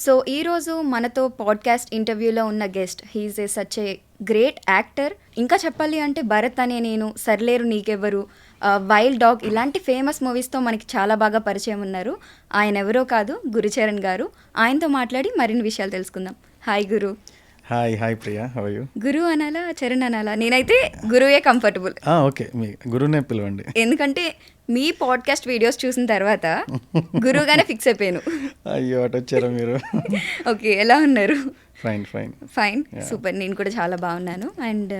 So ఈరోజు మనతో podcast ఇంటర్వ్యూలో ఉన్న guest he is a such a great actor. ఇంకా చెప్పాలి అంటే భరత్ అనే నేను, సర్లేరు నీకెవ్వరు, వైల్డ్ డాగ్ ఇలాంటి ఫేమస్ మూవీస్తో మనకి చాలా బాగా పరిచయం ఉన్నారు. ఆయన ఎవరో కాదు, గురుచరణ్ గారు. ఆయనతో మాట్లాడి మరిన్ని విషయాలు తెలుసుకుందాం. Hi Guru. Hi Priya, how are you? Guru అనాలా చరణ్ అనాలా? నేనైతే గురువే కంఫర్టబుల్. ఓకే, మీ గురువునే పిలవండి. ఎందుకంటే మీ పాడ్కాస్ట్ వీడియోస్ చూసిన తర్వాత గురువుగానే ఫిక్స్ అయిపోయాను. అయ్యో, అటు వచ్చారా మీరు? ఓకే, ఎలా ఉన్నారు? Fine, super. నేను కూడా చాలా బాగున్నాను. And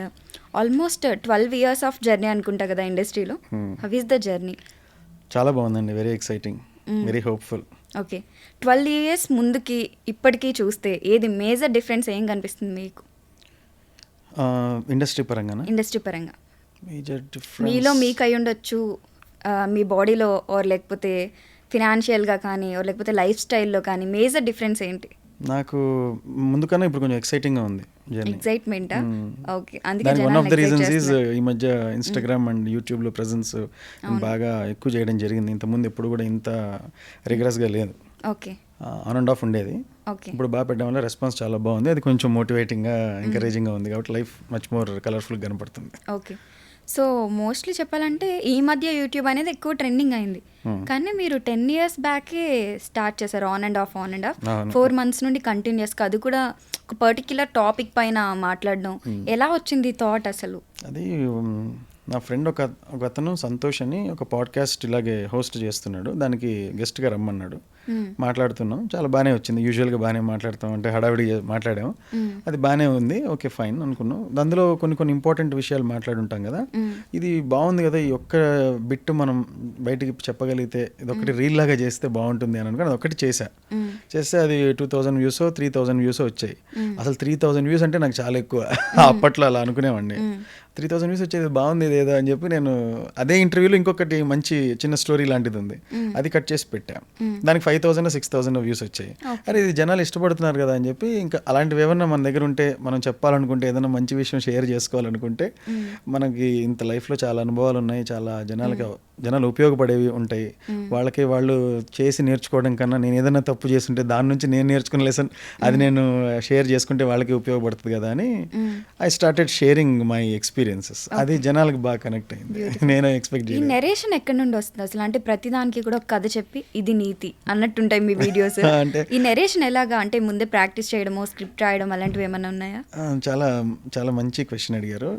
almost 12 years of journey అనుకుంటా కదా ఇండస్ట్రీలో. How is the journey? చాలా బాగుందండి, very exciting, very hopeful. Okay, 12 years ముందుకి ఇప్పటికీ చూస్తే ఏది మేజర్ డిఫరెన్స్ ఏం కనిపిస్తుంది మీకు? ఇండస్ట్రీ పరంగా మేజర్ డిఫరెన్స్ మీలో మీకు అయి ఉండొచ్చు, మీ బాడీలో ఆర్ లేకపోతే ఫినాన్షియల్గా కానీ ఆర్ లేకపోతే లైఫ్ స్టైల్లో కానీ మేజర్ డిఫరెన్స్ ఏంటి? నాకు ముందు కన్నా ఇప్పుడు కొంచెం ఎక్సైటింగ్గా ఉంది జర్నీ. ఎక్సైట్మెంటా? ఓకే, అందుకే one of the reasons is ఈ మధ్య ఇన్స్టాగ్రామ్ అండ్ యూట్యూబ్లో ప్రెజెన్స్ బాగా ఎక్కువ చేయడం జరిగింది. ఇంతకుముందు ఎప్పుడు కూడా ఇంత రిగరస్గా లేదు. ఓకే, ఆన్ అండ్ ఆఫ్ ఉండేది. ఇప్పుడు బాగా పెట్టడం వల్ల రెస్పాన్స్ చాలా బాగుంది. అది కొంచెం మోటివేటింగ్గా, ఎంకరేజింగ్గా ఉంది కాబట్టి లైఫ్ మచ్ మోర్ కలర్ఫుల్గా కనపడుతుంది. ఓకే, సో మోస్ట్లీ చెప్పాలంటే ఈ మధ్య యూట్యూబ్ అనేది ఎక్కువ ట్రెండింగ్ అయింది. కానీ మీరు 10 years బ్యాకే స్టార్ట్ చేశారు, ఆన్ అండ్ ఆఫ్ 4 months నుండి కంటిన్యూస్గా, అది కూడా ఒక పర్టిక్యులర్ టాపిక్ పైన మాట్లాడడం. ఎలా వచ్చింది థాట్ అసలు? అది నా ఫ్రెండ్ ఒక అతను సంతోష్ అని ఒక పాడ్కాస్ట్ ఇలాగే హోస్ట్ చేస్తున్నాడు. దానికి గెస్ట్గా రమ్మన్నాడు. మాట్లాడుతున్నాం, చాలా బాగానే వచ్చింది. యూజువల్గా బాగానే మాట్లాడతాం, అంటే హడావిడి మాట్లాడాము. అది బాగానే ఉంది, ఓకే ఫైన్ అనుకున్నాం. అందులో కొన్ని ఇంపార్టెంట్ విషయాలు మాట్లాడుంటాం కదా. ఇది బాగుంది కదా, ఈ ఒక్క బిట్ మనం బయటికి చెప్పగలిగితే ఇదొకటి రీల్ లాగా చేస్తే బాగుంటుంది అని అనుకుని అది ఒకటి చేస్తే అది 2000 views 3000 views వచ్చాయి. అసలు 3000 views అంటే నాకు చాలా ఎక్కువ. అప్పట్లో అలా అనుకునేవాడిని. 3000 views వచ్చేది బాగుంది ఏదో అని చెప్పి నేను అదే ఇంటర్వ్యూలో ఇంకొకటి మంచి చిన్న స్టోరీ లాంటిది ఉంది, అది కట్ చేసి పెట్టా. దానికి 5000 6000 వ్యూస్ వచ్చాయి. అరే ఇది జనాలు ఇష్టపడుతున్నారు కదా అని చెప్పి, ఇంకా అలాంటివి ఏమన్నా మన దగ్గర ఉంటే, మనం చెప్పాలనుకుంటే, ఏదైనా మంచి విషయం షేర్ చేసుకోవాలనుకుంటే, మనకి ఇంత లైఫ్లో చాలా అనుభవాలు ఉన్నాయి, చాలా జనాలు ఉపయోగపడేవి ఉంటాయి. వాళ్ళకి వాళ్ళు చేసి నేర్చుకోవడం కన్నా నేను ఏదైనా తప్పు చేస్తుంటే దాని నుంచి నేను నేర్చుకున్న లెసన్ అది నేను షేర్ చేసుకుంటే వాళ్ళకి ఉపయోగపడుతుంది కదా అని I started sharing my experiences. అది జనాలకు బాగా కనెక్ట్ అయింది. నేను ఎక్స్పెక్ట్ చేయలేదు. ఈ నరేషన్ ఎక్కడి నుండి వస్తుంది అసలు? అంటే ప్రతిదానికి కూడా ఒక కథ చెప్పి ఇది నీతి అన్నట్టుంటాయి మీ వీడియోస్. అంటే ఈ నరేషన్ ఎలాగా? అంటే ముందే ప్రాక్టీస్ చేయడమో, స్క్రిప్ట్ రాయడం అలాంటివి ఏమైనా ఉన్నాయా? చాలా చాలా మంచి క్వశ్చన్ అడిగారు.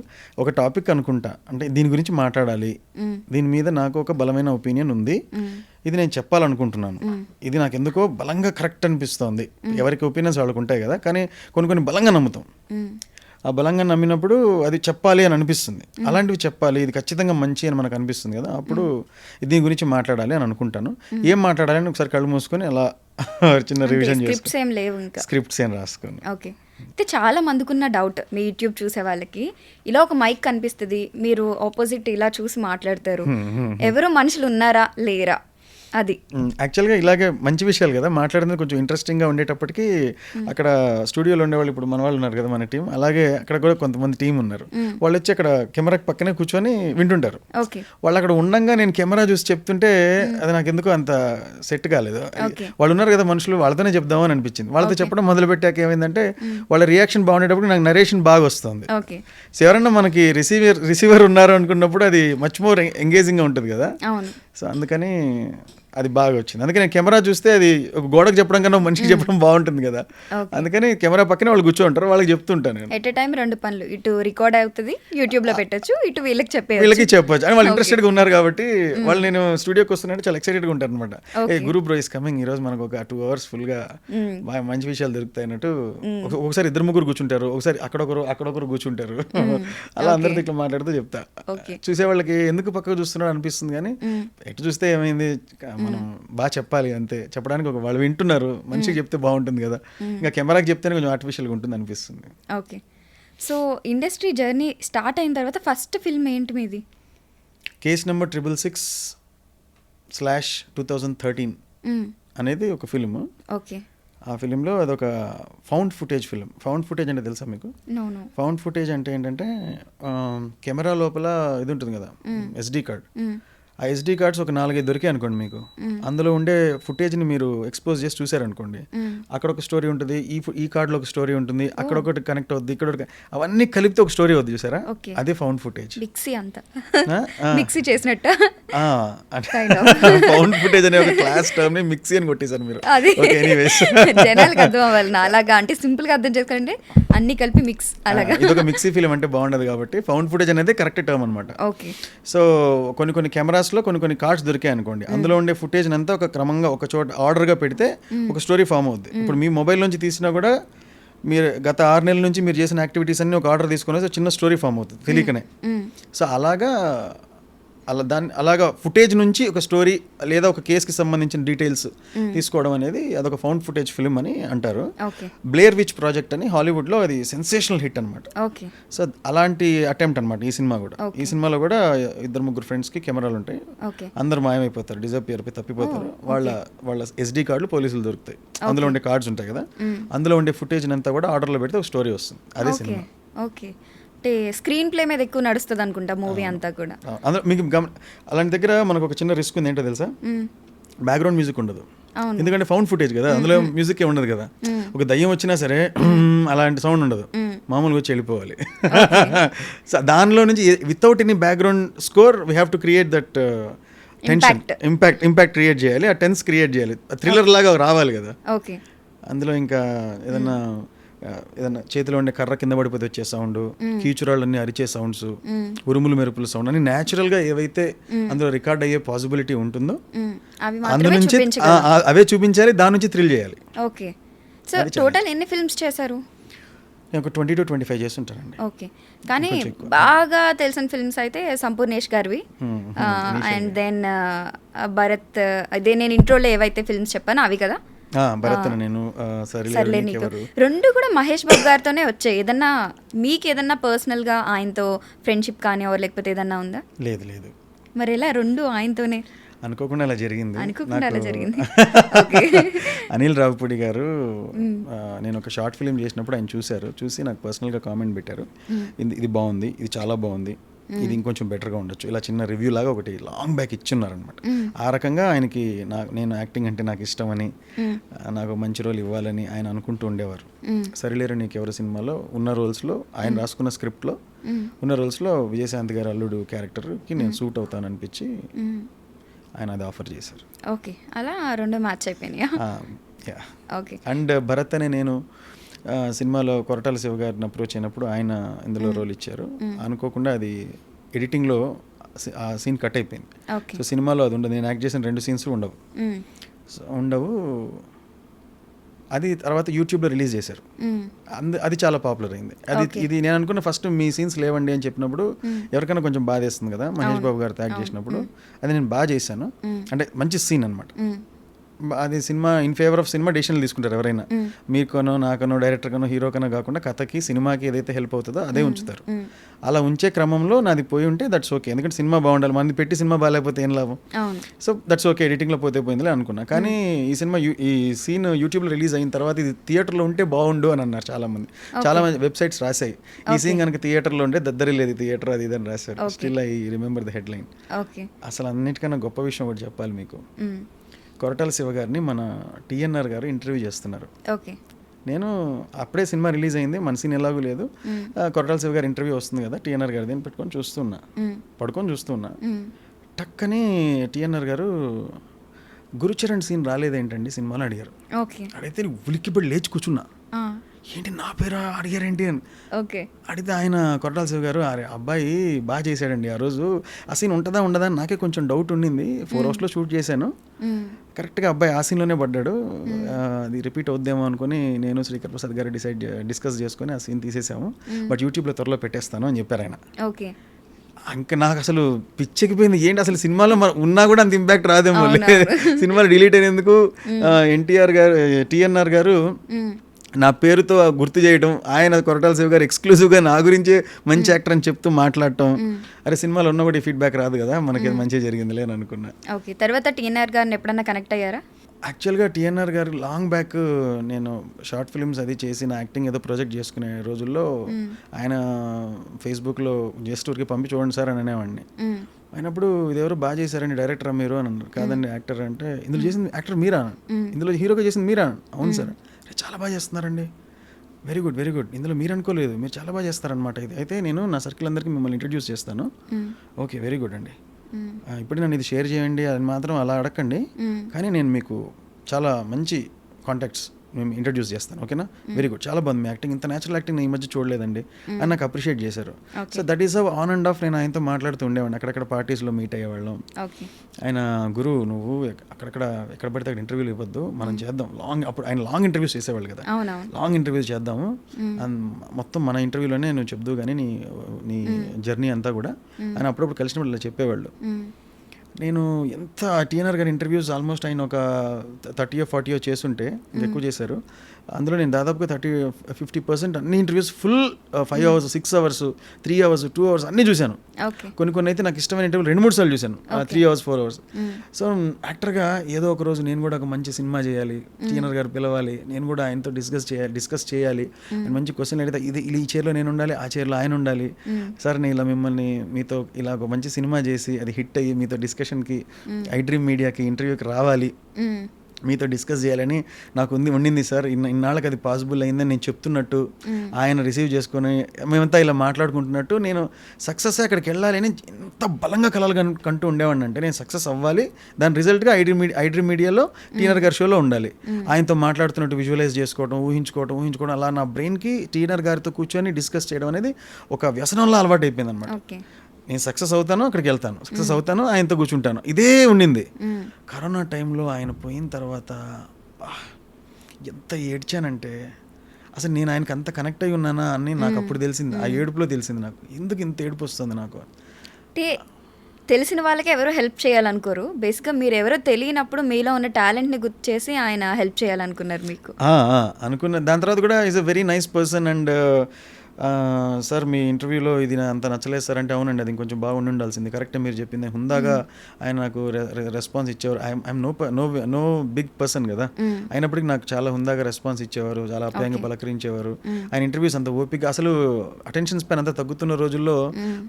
ఒక టాపిక్ అనుకుంటా, అంటే దీని గురించి మాట్లాడాలి, దీని మీద నాకు ఒక బలమైన ఒపీనియన్ ఉంది, ఇది నేను చెప్పాలనుకుంటున్నాను, ఇది నాకు ఎందుకో బలంగా కరెక్ట్ అనిపిస్తోంది. ఎవరికి ఒపీనియన్స్ వాళ్ళకు ఉంటాయి కదా, కానీ కొన్ని బలంగా నమ్ముతాం. ఆ బలంగా నమ్మినప్పుడు అది చెప్పాలి అని అనిపిస్తుంది. అలాంటివి చెప్పాలి, ఇది ఖచ్చితంగా మంచి అని మనకు అనిపిస్తుంది కదా, అప్పుడు దీని గురించి మాట్లాడాలి అని అనుకుంటాను. ఏం మాట్లాడాలి అని ఒకసారి కళ్ళు మూసుకొని అలా చిన్న రివిజన్ చేసుకుని స్క్రిప్ట్స్ ఏం రాసుకొని. ఓకే, అయితే చాలా మందికున్న డౌట్, మీ యూట్యూబ్ చూసే వాళ్ళకి, ఇలా ఒక మైక్ కనిపిస్తుంది, మీరు ఆపోజిట్ ఇలా చూసి మాట్లాడతారు, ఎవరు మనుషులు ఉన్నారా లేరా? అది యాక్చువల్గా ఇలాగే మంచి విషయాలు కదా మాట్లాడేది, కొంచెం ఇంట్రెస్టింగ్గా ఉండేటప్పటికి అక్కడ స్టూడియోలో ఉండేవాళ్ళు, ఇప్పుడు మన వాళ్ళు ఉన్నారు కదా మన టీం, అలాగే అక్కడ కూడా కొంతమంది టీం ఉన్నారు. వాళ్ళు వచ్చి అక్కడ కెమెరా పక్కనే కూర్చొని వింటుంటారు. వాళ్ళు అక్కడ ఉండంగా నేను కెమెరా చూసి చెప్తుంటే అది నాకు ఎందుకో అంత సెట్ కాలేదు. వాళ్ళు ఉన్నారు కదా మనుషులు, వాళ్ళతోనే చెప్దామని అనిపించింది. వాళ్ళతో చెప్పడం మొదలు పెట్టాక ఏమైందంటే వాళ్ళ రియాక్షన్ బాగుండేటప్పుడు నాకు నరేషన్ బాగా వస్తుంది. సో ఎవరన్నా మనకి రిసీవర్ ఉన్నారు అనుకున్నప్పుడు అది మచ్ మోర్ ఎంగేజింగ్గా ఉంటుంది కదా. సో అందుకని అది బాగా వచ్చింది. అందుకని నేను కెమెరా చూస్తే అది ఒక గోడకు చెప్పడం కన్నా మనిషికి చెప్పడం బాగుంటుంది కదా, అందుకని కెమెరా పక్కనే వాళ్ళు కూర్చోంటారు, వాళ్ళకి చెప్తుంటాను. ఎట్ ఎ టైం 2 పనులు, ఇటు రికార్డ్ అవుతుంది, యూట్యూబ్ లో పెట్టచ్చు, ఇటు వీళ్ళకి చెప్పొచ్చు అని వాళ్ళు ఇంట్రెస్టెడ్ గా ఉన్నారు కాబట్టి. వాళ్ళు నేను స్టూడియోకి వస్తున్నట్టు చాలా ఎక్సైటెడ్ గా ఉంటారు అనమాట. ఏ గురు బ్రో ఇస్ కమింగ్, ఈ రోజు మనకు ఒక 2 hours ఫుల్ గా బాగా మంచి విషయాలు దొరుకుతాయి అన్నట్టు. ఒకసారి 2-3 కూర్చుంటారు, ఒకసారి అక్కడొకరు కూర్చుంటారు, అలా అందరితో ఇట్లా మాట్లాడుతూ చెప్తా. చూసే వాళ్ళకి ఎందుకు పక్కకు చూస్తున్నాడు అనిపిస్తుంది, కానీ ఎటు చూస్తే ఏమైంది, మనం బాగా చెప్పాలి అంతే. చెప్పడానికి ఒక వాళ్ళు వింటున్నారు, మనిషికి చెప్తే బాగుంటుంది కదా, ఇంకా కెమెరాకి చెప్తేనే కొంచెం ఆర్టిఫిషియల్గా ఉంటుంది అనిపిస్తుంది. Okay, so industry journey start అయిన తర్వాత ఫస్ట్ ఫిల్మ్ ఏంటి మీది? కేస్ నెంబర్ 666/2013 అనేది ఒక ఫిల్మ్. ఓకే, ఆ ఫిలింలో అదొక found footage film. Found footage అంటే తెలుసా మీకు? ఫౌండ్ ఫుటేజ్ అంటే ఏంటంటే కెమెరా లోపల ఇది ఉంటుంది కదా, SD కార్డ్, ఆ ఎస్డి కార్డ్స్ ఒక 4-5 దొరికాయి అనుకోండి మీకు, అందులో ఉండే ఫుటేజ్ని మీరు ఎక్స్పోజ్ చేసి చూసారనుకోండి, అక్కడ ఒక స్టోరీ ఉంటుంది, ఈ కార్డులో ఒక స్టోరీ ఉంటుంది, అక్కడ ఒకటి కనెక్ట్ అవుద్ది, ఇక్కడ ఒకటి, అవన్నీ కలిపితే ఒక స్టోరీ అవుద్ది చూసారా, అదే ఫౌండ్ ఫుటేజ్. మిక్సీ అంతా మిక్సీ చేసినట్ట ఫౌండ్ ఫుటేజ్ అనే ఒక క్లాస్ టర్మ్ ని మిక్సీ అని కొట్టేశారు మీరు. ఓకే, ఎనీవేస్ జనాలకు అర్థం అవ్వాలి నా అలాగా, అంటే సింపుల్ గా అర్థం చేసుకోండి, అన్ని కలిపి మిక్స్ అలాగా. ఇది ఒక మిక్సీ ఫిల్మ్ అంటే బాగుండదు కాబట్టి ఫౌండ్ ఫుటేజ్ అనేది కరెక్ట్ టర్మ్ అనమాట. ఓకే. సో కొన్ని కెమెరాస్లో కొన్ని కార్డ్స్ దొరికాయి అనుకోండి, అందులో ఉండే ఫుటేజ్ అంతా ఒక క్రమంగా ఒక చోట ఆర్డర్గా పెడితే ఒక స్టోరీ ఫామ్ అవుద్ది. ఇప్పుడు మీ మొబైల్ నుంచి తీసినా కూడా మీరు గత 6 నెలల నుంచి మీరు చేసిన యాక్టివిటీస్ అన్ని ఒక ఆర్డర్ తీసుకుని చిన్న స్టోరీ ఫామ్ అవుతుంది తెలియకనే. సో అలాగా ఫుటేజ్ నుంచి ఒక స్టోరీ లేదా ఒక కేసుకి సంబంధించిన డీటెయిల్స్ తీసుకోవడం అనేది అదొక ఫౌండ్ ఫుటేజ్ ఫిల్మ్ అని అంటారు. బ్లేర్ విచ్ ప్రాజెక్ట్ అని హాలీవుడ్లో అది సెన్సేషనల్ హిట్ అనమాట. సో అలాంటి అటెంప్ట్ అనమాట ఈ సినిమా కూడా. ఈ సినిమాలో కూడా 2-3 ఫ్రెండ్స్కి కెమెరాలు ఉంటాయి, అందరు మాయమైపోతారు, డిజపియర్ అయిపోయి తప్పిపోతారు, వాళ్ళ ఎస్డి కార్డులు పోలీసులు దొరుకుతాయి, అందులో ఉండే కార్డ్స్ ఉంటాయి కదా, అందులో ఉండే ఫుటేజ్ అంతా కూడా ఆర్డర్లో పెడితే ఒక స్టోరీ వస్తుంది, అదే సినిమా. ఓకే, అంటే స్క్రీన్ ప్లే మీద ఎక్కువ నడుస్తుంది అనుకుంటా మూవీ అంతా కూడా. అందులో మీకు అలాంటి దగ్గర మనకు ఒక చిన్న రిస్క్ ఉంది, ఏంటో తెలుసా, బ్యాక్గ్రౌండ్ మ్యూజిక్ ఉండదు, ఎందుకంటే ఫౌండ్ ఫుటేజ్ కదా, అందులో మ్యూజిక్ ఏ ఉండదు కదా. ఒక దయ్యం వచ్చినా సరే అలాంటి సౌండ్ ఉండదు, మామూలుగా వచ్చి వెళ్ళిపోవాలి. సో దానిలో నుంచి without any background score we have to create that tension, impact create చేయాలి, ఆ టెన్స్ క్రియేట్ చేయాలి, థ్రిల్లర్ లాగా రావాలి కదా. ఓకే. అందులో ఇంకా ఏదన్నా చేతిలో ఉండే కర్ర కింద పడిపోతే వచ్చే సౌండ్, కీచురాళ్ళన్నీ అరిచే సౌండ్స్, ఉరుములు మెరుపుల సౌండ్ అని న్యాచురల్ గా ఏవైతే అందులో రికార్డ్ అయ్యే పాసిబిలిటీ ఉంటుందో అందు నుంచి అవే చూపించాలి, దాని నుంచి థ్రిల్ చేయాలి. ఓకే. సో టోటల్ ఎన్ని ఫిల్మ్స్ చేశారు? ఒక 20 to 25 చేస్తుంటారండి. ఓకే. కానీ బాగా తెలిసిన ఫిల్మ్స్ అయితే సంపూర్ణేష్ గారివి, అండ్ దెన్ భరత్, అదే నేను ఇంట్రోలో ఏవైతే ఫిల్మ్స్ చెప్పానో అవి కదా. భరత్ నేను సర్లే నీకు, రెండు కూడా మహేష్ బాబు గారితోనే వచ్చాయి. ఏదన్నా మీకు ఏదన్నా పర్సనల్ గా ఆయనతో ఫ్రెండ్షిప్ కానీ లేకపోతే ఏదన్నా ఉందా? లేదు. మరి ఎలా రెండు ఆయనతోనే? అనుకోకుండా అలా జరిగింది. ఓకే. అనిల్ రావుపూడి గారు, నేను ఒక షార్ట్ ఫిల్మ్ చేసినప్పుడు ఆయన చూసి నాకు పర్సనల్గా కామెంట్ పెట్టారు, ఇది బాగుంది, ఇది చాలా బాగుంది, ఇది ఇంకొంచెం బెటర్గా ఉండొచ్చు, ఇలా చిన్న రివ్యూ లాగా ఒకటి లాంగ్ బ్యాక్ ఇచ్చున్నారనమాట. ఆ రకంగా ఆయనకి నేను యాక్టింగ్ అంటే నాకు ఇష్టమని, నాకు మంచి రోల్ ఇవ్వాలని ఆయన అనుకుంటూ ఉండేవారు. సరిలేరు నీకెవరు సినిమాలో ఉన్న రోల్స్లో, ఆయన రాసుకున్న స్క్రిప్ట్లో ఉన్న రోల్స్లో విజయశాంతి గారు అల్లుడు క్యారెక్టర్కి నేను సూట్ అవుతాను అనిపించి ఆయన అది ఆఫర్ చేశారు. ఓకే, అలా రెండు మ్యాచ్ అయిపోయినాయా? ఓకే. అండ్ భరత్ అనే నేను సినిమాలో కొరటాల శివ గారిని అప్రోచ్ అయినప్పుడు ఆయన ఇందులో రోల్ ఇచ్చారు. అనుకోకుండా అది ఎడిటింగ్లో ఆ సీన్ కట్ అయిపోయింది. సో సినిమాలో అది ఉండదు, నేను యాక్ట్ చేసిన 2 సీన్స్ ఉండవు. అది తర్వాత యూట్యూబ్లో రిలీజ్ చేశారు, అది చాలా పాపులర్ అయింది. ఇది నేను అనుకున్న ఫస్ట్ మీ సీన్స్ లేవండి అని చెప్పినప్పుడు ఎవరికైనా కొంచెం బాధ వేస్తుంది కదా, మహేష్ బాబు గారితో యాక్ట్ చేసినప్పుడు. అది నేను బాగా చేశాను, అంటే మంచి సీన్ అనమాట. అది cinema in favour of cinema డెసిషన్లు తీసుకుంటారు ఎవరైనా, మీకనో నాకనో డైరెక్టర్ కనో హీరో కనో కాకుండా కథకి సినిమాకి ఏదైతే హెల్ప్ అవుతుందో అదే ఉంచుతారు. అలా ఉంచే క్రమంలో నాది పోయి ఉంటే దట్స్ ఓకే, ఎందుకంటే సినిమా బాగుండాలి, మంది పెట్టి సినిమా బాగాలేకపోతే ఏం లాభం. సో దట్స్ ఓకే, ఎడిటింగ్లో పోతే పోయిందిలే అనుకున్నా. కానీ ఈ సీన్ యూట్యూబ్లో రిలీజ్ అయిన తర్వాత ఇది థియేటర్లో ఉంటే బాగుండు అని అన్నారు చాలా మంది వెబ్సైట్స్ రాశాయి, ఈ సీన్ కనుక థియేటర్లో ఉంటే దద్దరి లేదు థియేటర్ అది ఇదని రాశారు. Still I remember the head line. అసలు అన్నిటికన్నా గొప్ప విషయం ఒకటి చెప్పాలి మీకు, కొరటాల శివ గారిని మన టీఎన్ఆర్ గారు ఇంటర్వ్యూ చేస్తున్నారు. నేను అప్పుడే సినిమా రిలీజ్ అయింది, మన సీన్ ఎలాగూ లేదు, కొరటాల శివ గారి ఇంటర్వ్యూ వస్తుంది కదా టీఎన్ఆర్ గారి, దీన్ని పడుకొని చూస్తున్నా. టక్కని టీఎన్ఆర్ గారు గురుచరణ్ సీన్ రాలేదేంటండి సినిమాలో అడిగారు. అడిగితే ఉలిక్కిపడి లేచి కూర్చున్నా, ఏంటి నా పేరు అడిగారేంటి అని. అడిగితే ఆయన కొరటాల శివ గారు, అబ్బాయి బాగా చేశాడండి ఆ రోజు, ఆ సీన్ ఉంటుందా ఉండదా అని నాకే కొంచెం డౌట్ ఉండింది, 4 hours షూట్ చేశాను, కరెక్ట్గా అబ్బాయి ఆ సీన్లోనే పడ్డాడు, అది రిపీట్ అవుద్దేమో అనుకుని నేను శ్రీకర్ ప్రసాద్ గారు డిస్కస్ చేసుకుని ఆ సీన్ తీసేసాము, బట్ యూట్యూబ్లో త్వరలో పెట్టేస్తాను అని చెప్పారు ఆయన. ఇంకా నాకు అసలు పిచ్చెక్కిపోయింది, ఏంటి అసలు సినిమాలో ఉన్నా కూడా అంత ఇంపాక్ట్ రాదేమో, సినిమాలో డిలీట్ అయినందుకు టీఎన్ఆర్ గారు నా పేరుతో గుర్తు చేయడం, ఆయన కొరటాల శివ గారు ఎక్స్క్లూజివ్గా నా గురించే మంచి యాక్టర్ అని చెప్తూ మాట్లాడటం, అరే సినిమాలో ఉన్న కూడా ఫీడ్బ్యాక్ రాదు కదా, మనకి మంచిగా జరిగిందిలే అని అనుకున్నా. ఓకే. తర్వాత టీఎన్ఆర్ గారిని ఎప్పుడన్నా కనెక్ట్ అయ్యారా? యాక్చువల్గా టీఎన్ఆర్ గారు లాంగ్ బ్యాక్ నేను షార్ట్ ఫిల్మ్స్ అది చేసి నా యాక్టింగ్ ఏదో ప్రాజెక్ట్ చేసుకునే రోజుల్లో ఆయన ఫేస్బుక్లో జస్ట్ ఊరికి పంపి చూడండి సార్ అని అనేవాడిని. అయినప్పుడు ఇదెవరో బాగా చేశారండి, డైరెక్టరా మీరు అని అన్నారు. కాదండి యాక్టర్ అంటే, ఇందులో చేసింది యాక్టర్ మీరా, ఇందులో హీరోగా చేసింది మీరా? అవును సార్. చాలా బాగా చేస్తున్నారండి, వెరీ గుడ్ వెరీ గుడ్, ఇందులో మీరు అనుకోలేదు, మీరు చాలా బాగా చేస్తారనమాట. ఇది అయితే నేను నా సర్కిల్ అందరికీ మిమ్మల్ని ఇంట్రడ్యూస్ చేస్తాను. ఓకే వెరీ గుడ్ అండి, ఇప్పుడు నన్ను ఇది షేర్ చేయండి అని మాత్రం అలా అడగండి, కానీ నేను మీకు చాలా మంచి కాంటాక్ట్స్ మేము ఇంట్రడ్యూస్ చేస్తాను, ఓకేనా? వెరీ గుడ్, చాలా బాగుంది మీ యాక్టింగ్, ఇంత నేచురల్ యాక్టింగ్ నేను ఈ మధ్య చూడలేదండి అని నాకు అప్రిషియేట్ చేశారు. So that is on and of నేను ఆయనతో మాట్లాడుతూ ఉండేవాడిని, అక్కడక్కడ పార్టీస్లో మీట్ అయ్యేవాళ్ళం. ఆయన గురువు నువ్వు అక్కడక్కడ ఎక్కడ పడితే అక్కడ ఇంటర్వ్యూలు ఇవ్వద్దు, మనం చేద్దాం లాంగ్, అప్పుడు ఆయన లాంగ్ ఇంటర్వ్యూస్ చేసేవాళ్ళు కదా, లాంగ్ ఇంటర్వ్యూస్ చేద్దాము, మొత్తం మన ఇంటర్వ్యూలోనే నువ్వు చెప్దు కానీ నీ జర్నీ అంతా కూడా ఆయన అప్పుడప్పుడు కలిసినప్పుడు ఇలా చెప్పేవాళ్ళు. నేను ఎంత టీఎన్ఆర్ గారి ఇంటర్వ్యూస్ ఆల్మోస్ట్ ఆయన ఒక 30-40 చేస్తుంటే, ఎక్కువ చేశారు, అందులో నేను దాదాపుగా 30-50% అన్ని interviews full 5 hours 6 hours 3 hours 2 hours అన్నీ చూశాను. కొన్ని అయితే నాకు ఇష్టమైన ఇంటర్వ్యూలు 2-3 సార్లు చూశాను, 3 hours 4 hours. సో యాక్టర్గా ఏదో ఒక రోజు నేను కూడా ఒక మంచి సినిమా చేయాలి, టీఎన్ఆర్ గారు పిలవాలి, నేను కూడా ఆయనతో డిస్కస్ చేయాలి, మంచి క్వశ్చన్ అడిగితే ఇది ఈ చైర్లో నేను ఉండాలి, ఆ చైర్లో ఆయన ఉండాలి, సార్ నేను ఇలా మీతో ఇలా ఒక మంచి సినిమా చేసి అది హిట్ అయ్యి మీతో డిస్కషన్కి ఐ డ్రీమ్ మీడియాకి ఇంటర్వ్యూకి రావాలి, మీతో డిస్కస్ చేయాలని నాకు ఉండింది సార్. ఇన్నాళ్ళకి అది పాసిబుల్ అయిందని నేను చెప్తున్నట్టు, ఆయన రిసీవ్ చేసుకొని మేమంతా ఇలా మాట్లాడుకుంటున్నట్టు, నేను సక్సెస్ అక్కడికి వెళ్ళాలని ఎంత బలంగా కలలు కంటూ ఉండేవాడిని అంటే, నేను సక్సెస్ అవ్వాలి, దాని రిజల్ట్గా ఐ డ్రీమ్ మీడియాలో టీఎన్ఆర్ గారి షోలో ఉండాలి, ఆయనతో మాట్లాడుతున్నట్టు విజువలైజ్ చేసుకోవడం, ఊహించుకోవడం అలా నా బ్రెయిన్కి టీఎన్ఆర్ గారితో కూర్చొని డిస్కస్ చేయడం అనేది ఒక వ్యసనంలో అలవాటు అయిపోయింది అనమాట. నేను సక్సెస్ అవుతాను, అక్కడికి వెళ్తాను, సక్సెస్ అవుతాను, ఆయనతో కూర్చుంటాను, ఇదే ఉండింది. కరోనా టైంలో ఆయన పోయిన తర్వాత ఎంత ఏడ్చానంటే, అసలు నేను ఆయనకి అంత కనెక్ట్ అయి ఉన్నానా అని నాకు అప్పుడు తెలిసింది, ఆ ఏడుపులో తెలిసింది నాకు, ఎందుకు ఇంత ఏడుపు వస్తుంది నాకు అంటే. తెలిసిన వాళ్ళకి ఎవరో హెల్ప్ చేయాలనుకోరు, బేసిక్గా మీరు ఎవరో తెలియనప్పుడు మీలో ఉన్న టాలెంట్ని గుర్తు చేసి ఆయన హెల్ప్ చేయాలనుకున్నారు మీకు. అనుకున్న దాని తర్వాత కూడా is a very nice person and sir మీ ఇంటర్వ్యూలో ఇది అంత నచ్చలేదు సార్ అంటే, అవునండి అది ఇంకొంచెం బాగుండి ఉండాల్సింది, కరెక్టే మీరు చెప్పింది, హుందాగా ఆయన నాకు రెస్పాన్స్ ఇచ్చేవారు. ఐఎమ్ నో బిగ్ పర్సన్ కదా, అయినప్పటికీ నాకు చాలా హుందాగా రెస్పాన్స్ ఇచ్చేవారు, చాలా అప్యాయంగా పలకరించేవారు. ఆయన ఇంటర్వ్యూస్ అంత ఓపిక, అసలు అటెన్షన్ స్పాన్ అంతా తగ్గుతున్న రోజుల్లో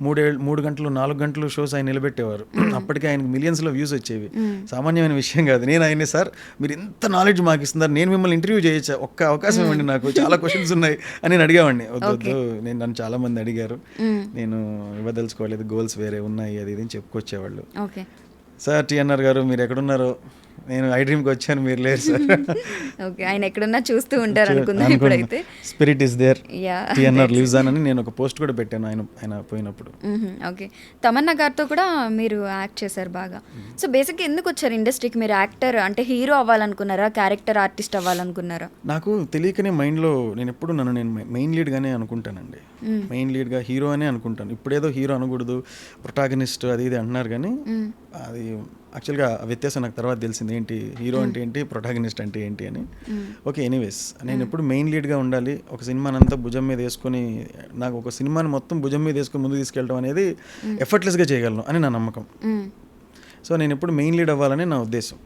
3 గంటలు 4 గంటలు షోస్ ఆయన నిలబెట్టేవారు. అప్పటికే ఆయనకు మిలియన్స్లో వ్యూస్ వచ్చేవి, సామాన్యమైన విషయం కాదు. నేను ఆయన్ని సార్ మీరు ఎంత నాలెడ్జ్ మాకు ఇస్తున్నారు, నేను మిమ్మల్ని ఇంటర్వ్యూ చేయొచ్చా, ఒక్క అవకాశం ఇవ్వండి, నాకు చాలా క్వశ్చన్స్ ఉన్నాయి అని నేను అడిగేవాడిని. వద్దు నేను నన్ను చాలా మంది అడిగారు, నేను ఇవ్వదలుచుకోలేదు, గోల్స్ వేరే ఉన్నాయి అది ఇది అని చెప్పుకొచ్చేవాళ్ళు. సార్ టీఎన్ఆర్ గారు మీరు ఎక్కడున్నారో, నేను ఐ డ్రీమ్కి వచ్చాను, మీరు లేరు సార్. ఓకే, ఆయన ఎక్కడున్నా చూస్తూ ఉంటారు అనుకుందాం. ఇప్పుడైతే spirit is there, TNR lives అని నేను ఒక పోస్ట్ కూడా పెట్టాను ఆయన పోయినప్పుడు. ఓకే, తమన్నా గారితో కూడా మీరు యాక్ట్ చేశారు బాగా. సో బేసిక్గా ఎందుకు వచ్చారు ఇండస్ట్రీకి? మీరు యాక్టర్ అంటే హీరో అవ్వాలనుకున్నారా, క్యారెక్టర్ ఆర్టిస్ట్ అవ్వాలనుకున్నారా? నాకు తెలియకనే మైండ్లో నేను ఎప్పుడు నేను మెయిన్ లీడ్గానే అనుకుంటానండి, మెయిన్ లీడ్గా హీరో అనే అనుకుంటాను. ఇప్పుడేదో హీరో అనకూడదు, ప్రొటాగనిస్ట్ అది ఇది అంటున్నారు, కానీ అది యాక్చువల్గా వ్యత్యాసం నాకు తర్వాత తెలిసింది, ఏంటి హీరో అంటే ఏంటి, ప్రొటాగనిస్ట్ అంటే ఏంటి అని. ఓకే ఎనీవేస్, నేను ఎప్పుడు మెయిన్ లీడ్గా ఉండాలి, ఒక సినిమానంతా భుజం మీద వేసుకొని, నాకు ఒక సినిమాని మొత్తం భుజం మీద వేసుకొని ముందు తీసుకెళ్ళడం అనేది ఎఫర్ట్లెస్గా చేయగలను అని నా నమ్మకం. సో నేను ఎప్పుడు మెయిన్ లీడ్ అవ్వాలని నా ఉద్దేశం.